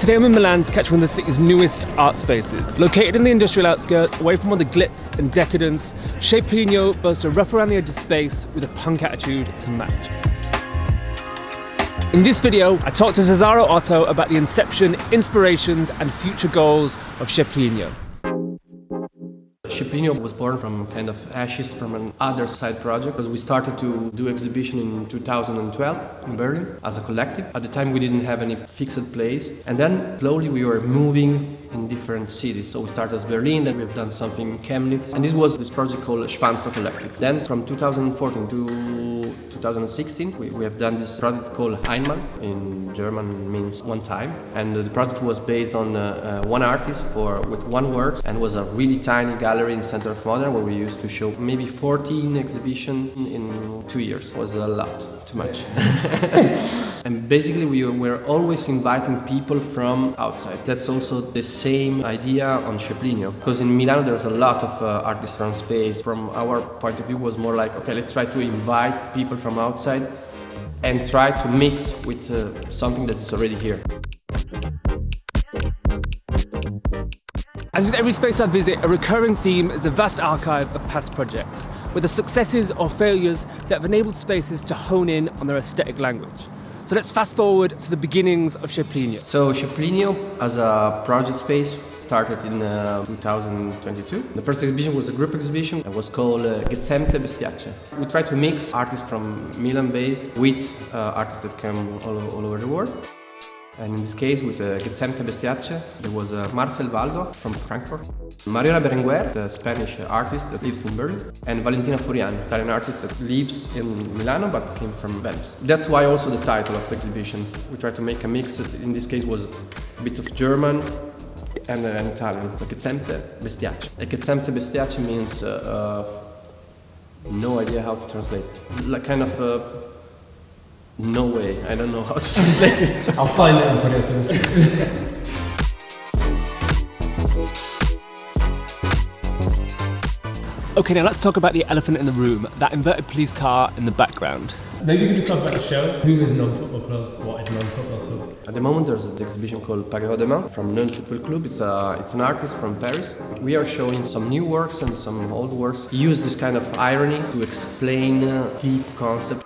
Today I'm in Milan to catch one of the city's newest art spaces. Located in the industrial outskirts, away from all the glitz and decadence, CHEZPLINIO boasts a rough around the edges space with a punk attitude to match. In this video, I talked to Zazzaro Otto about the inception, inspirations and future goals of CHEZPLINIO. CHEZPLINIO was born from kind of ashes from an other side project, because we started to do exhibition in 2012 in Berlin as a collective. At the time we didn't have any fixed place, and then slowly we were moving in different cities. So we started as Berlin, then we've done something in Chemnitz, and this was this project called Schwanzer Collective. Then from 2014 to 2016 we have done this project called Einmal, in German means one time, and the project was based on one artist with one work, and was a really tiny gallery in the center of Modena where we used to show maybe 14 exhibitions in 2 years. It was a lot, too much. And basically we were always inviting people from outside. That's also the same idea on CHEZPLINIO, because in Milan there's a lot of artist run space. From our point of view was more like, okay, let's try to invite people from outside and try to mix with something that is already here. As with every space I visit, a recurring theme is the vast archive of past projects, with the successes or failures that have enabled spaces to hone in on their aesthetic language. So let's fast forward to the beginnings of CHEZPLINIO. So CHEZPLINIO as a project space started in 2022. The first exhibition was a group exhibition. It was called CHEZPLINIO. We tried to mix artists from Milan based with artists that come all over the world. And in this case, with CHEZPLINIO, there was Marcel Valdo from Frankfurt, Mariola Berenguer, the Spanish artist that lives in Berlin, and Valentina Furiani, Italian artist that lives in Milano but came from Venice. That's why also the title of the exhibition. We tried to make a mix that in this case was a bit of German and Italian. CHEZPLINIO. CHEZPLINIO means no idea how to translate. Like kind of no way, I don't know how to translate it. I'll find it and put it up in the screen. Okay, now let's talk about the elephant in the room, that inverted police car in the background. Maybe you could just talk about the show. Who is a non-football club? What is a non-football club? At the moment there's an exhibition called Demain from Non-Football Club. It's an artist from Paris. We are showing some new works and some old works. He used this kind of irony to explain deep concepts.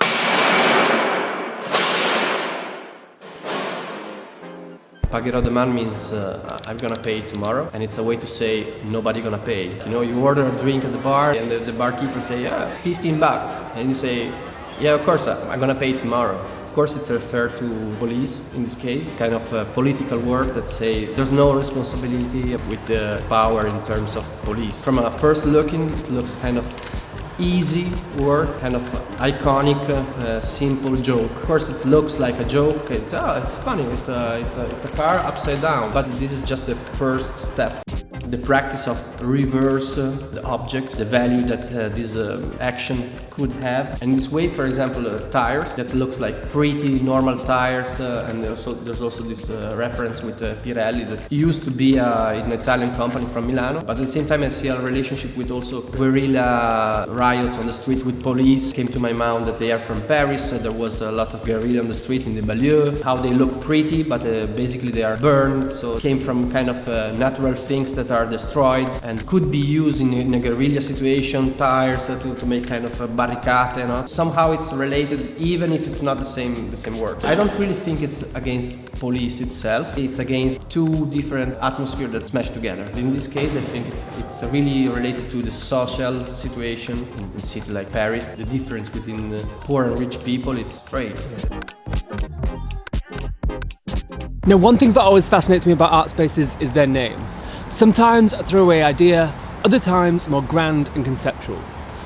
Pagherò domani means I'm gonna pay tomorrow, and it's a way to say nobody gonna pay. You know, you order a drink at the bar and the barkeeper say, yeah, 15 bucks, and you say, yeah, of course I'm gonna pay tomorrow. Of course it's referred to police in this case, kind of a political word that say there's no responsibility with the power in terms of police. From a first looking, it looks kind of easy word, kind of iconic, simple joke. Of course it looks like a joke, it's funny, it's a car upside down, but this is just the first step. The practice of reverse the object, the value that this action could have. And this way, for example, tires that looks like pretty normal tires, and there's also this reference with Pirelli that used to be an Italian company from Milano, but at the same time I see a relationship with also guerrilla riots on the street with police. Came to my mind that they are from Paris, so there was a lot of guerrilla on the street in the banlieue, how they look pretty but basically they are burned, so it came from kind of natural things that are destroyed and could be used in a guerrilla situation, tires to make kind of a barricade, you know. Somehow it's related, even if it's not the same word. I don't really think it's against police itself, it's against two different atmospheres that smash together. In this case I think it's really related to the social situation in a city like Paris. The difference between poor and rich people, it's straight. Now, one thing that always fascinates me about art spaces is their name. Sometimes a throwaway idea, other times more grand and conceptual.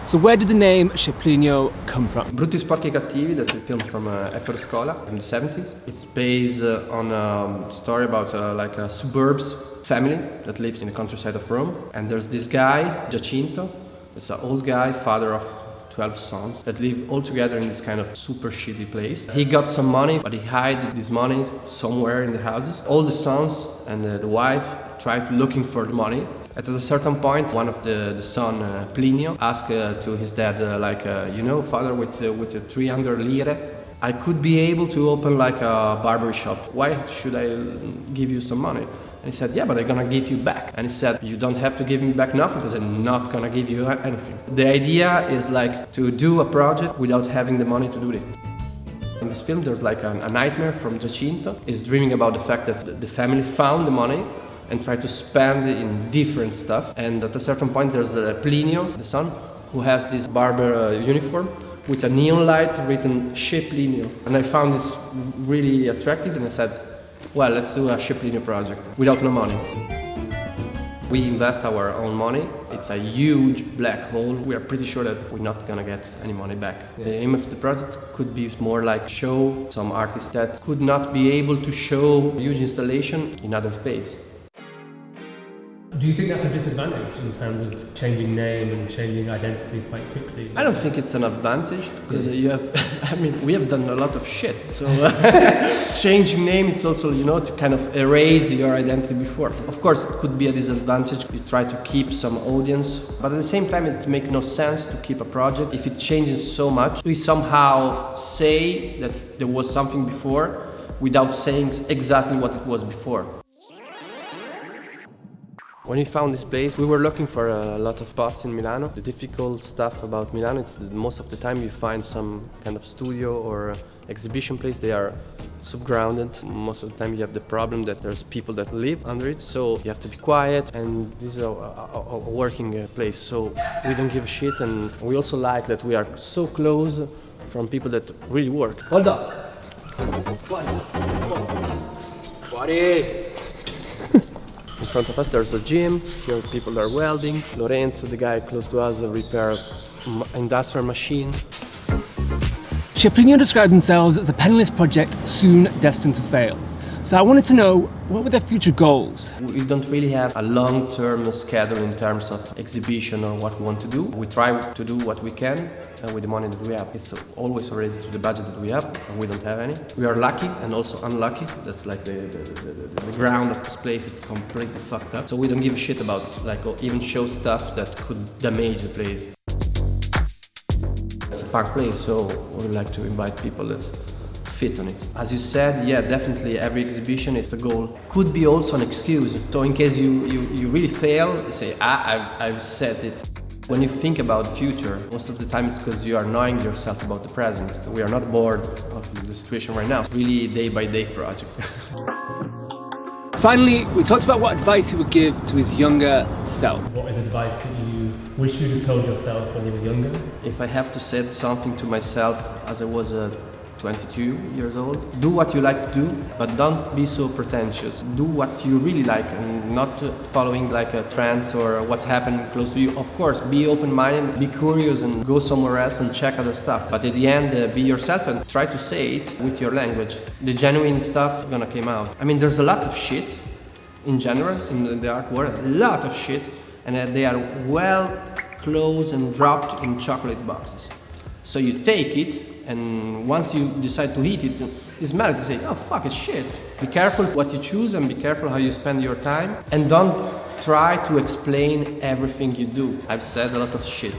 So where did the name CHEZPLINIO come from? Brutti, Sporchi e Cattivi, that's a film from Ettore Scola in the 70s. It's based on a story about like a suburbs family that lives in the countryside of Rome. And there's this guy, Giacinto, that's an old guy, father of 12 sons that live all together in this kind of super shitty place. He got some money, but he hid this money somewhere in the houses. All the sons and the wife tried looking for the money. At a certain point, one of the son, Plinio, asked to his dad, you know, father, with 300 lire, I could be able to open like a barber shop. Why should I give you some money? And he said, yeah, but I'm gonna give you back. And he said, you don't have to give me back nothing because I'm not gonna give you anything. The idea is like to do a project without having the money to do it. In this film, there's like a nightmare from Giacinto. He's dreaming about the fact that the family found the money and tried to spend it in different stuff. And at a certain point, there's Plinio, the son, who has this barber uniform with a neon light written CHEZPLINIO. And I found this really attractive and I said, well, let's do a CHEZPLINIO project without no money. We invest our own money. It's a huge black hole. We are pretty sure that we're not gonna get any money back. The aim of the project could be more like show some artists that could not be able to show huge installation in other space. Do you think that's a disadvantage in terms of changing name and changing identity quite quickly? I don't think it's an advantage because you have, I mean, we have done a lot of shit. So changing name, it's also, you know, to kind of erase your identity before. Of course, it could be a disadvantage. You try to keep some audience, but at the same time, it makes no sense to keep a project if it changes so much. We somehow say that there was something before without saying exactly what it was before. When we found this place, we were looking for a lot of spots in Milano. The difficult stuff about Milan is that most of the time you find some kind of studio or exhibition place, they are subgrounded. Most of the time you have the problem that there's people that live under it, so you have to be quiet, and this is a working place, so we don't give a shit, and we also like that we are so close from people that really work. Hold up! Buddy! In front of us there's a gym, here people are welding. Lorenzo, the guy close to us, repair industrial machine. CHEZPLINIO described themselves as a penniless project soon destined to fail. So I wanted to know, what were their future goals? We don't really have a long-term schedule in terms of exhibition or what we want to do. We try to do what we can with the money that we have. It's always related to the budget that we have, and we don't have any. We are lucky and also unlucky. That's like the ground of this place, it's completely fucked up. So we don't give a shit about like even show stuff that could damage the place. It's a park place, so we would like to invite people that fit on it. As you said, yeah, definitely every exhibition, it's a goal. Could be also an excuse. So in case you really fail, you say, I've said it. When you think about the future, most of the time it's because you are knowing yourself about the present. We are not bored of the situation right now. It's really a day-by-day project. Finally, we talked about what advice he would give to his younger self. What is advice that you wish you'd have told yourself when you were younger? If I have to say something to myself as I was 22 years old, do what you like to do, but don't be so pretentious. Do what you really like and not following like a trends or what's happening close to you. Of course, be open-minded, be curious and go somewhere else and check other stuff. But at the end, be yourself and try to say it with your language. The genuine stuff is gonna come out. I mean, there's a lot of shit in general in the art world, a lot of shit, and they are well closed and dropped in chocolate boxes. So you take it, and once you decide to eat it, you smell it and say, oh fuck, it's shit. Be careful what you choose and be careful how you spend your time. And don't try to explain everything you do. I've said a lot of shit.